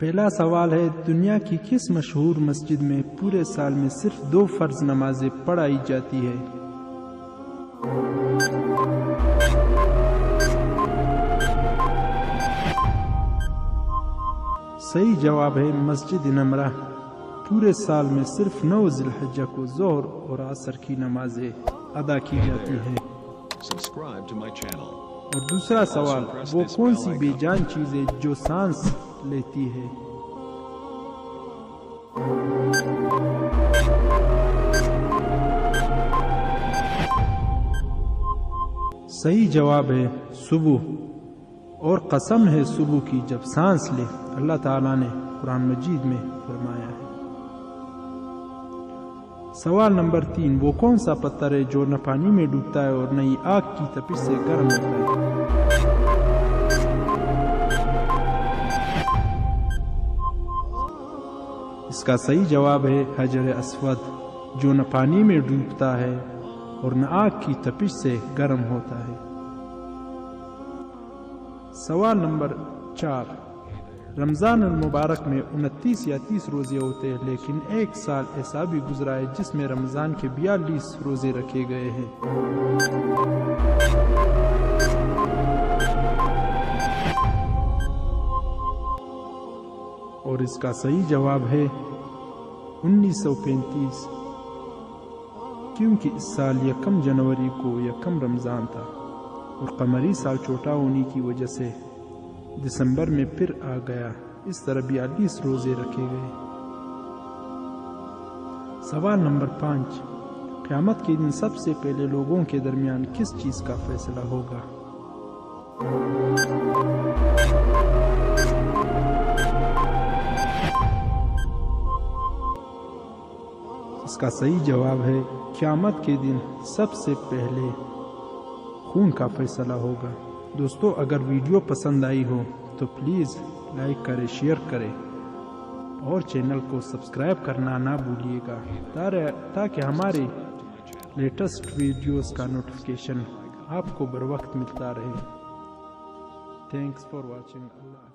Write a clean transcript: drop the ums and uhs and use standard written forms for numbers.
پہلا سوال ہے، دنیا کی کس مشہور مسجد میں پورے سال میں صرف 2 فرض نمازیں پڑھائی جاتی ہے؟ صحیح جواب ہے مسجد نمرہ۔ پورے سال میں صرف 9 ذی الحجہ کو ظہر اور عصر کی نمازیں ادا کی جاتی ہیں۔ اور دوسرا سوال، وہ کون سی بے جان چیز ہے جو سانس لیتی ہے؟ صحیح جواب ہے صبح۔ اور قسم ہے صبح کی جب سانس لے، اللہ تعالیٰ نے قرآن مجید میں فرمایا ہے۔ سوال نمبر 3، وہ کون سا پتھر ہے جو نہ پانی میں ڈوبتا ہے اور نہ ہی آگ کی تپش سے گرم ہوتا ہے؟ اس کا صحیح جواب ہے حجر اسود، جو نہ پانی میں ڈوبتا ہے اور نہ آگ کی تپش سے گرم ہوتا ہے۔ سوال نمبر 4، رمضان المبارک میں 29 یا 30 روزے ہوتے ہیں، لیکن ایک سال ایسا بھی گزرا ہے جس میں رمضان کے 42 روزے رکھے گئے ہیں۔ اور اس کا صحیح جواب ہے 1935، کیونکہ اس سال 1 جنوری کو 1 رمضان تھا اور قمری سال چھوٹا ہونے کی وجہ سے دسمبر میں پھر آ گیا، اس طرح 42 روزے رکھے گئے۔ سوال نمبر 5، قیامت کے دن سب سے پہلے لوگوں کے درمیان کس چیز کا فیصلہ ہوگا؟ اس کا صحیح جواب ہے قیامت کے دن سب سے پہلے خون کا فیصلہ ہوگا۔ دوستو، اگر ویڈیو پسند آئی ہو تو پلیز لائک کریں، شیئر کریں اور چینل کو سبسکرائب کرنا نہ بھولیے گا تاکہ ہمارے لیٹسٹ ویڈیوز کا نوٹیفیکیشن آپ کو بر وقت ملتا رہے۔ Thanks for watching. اللہ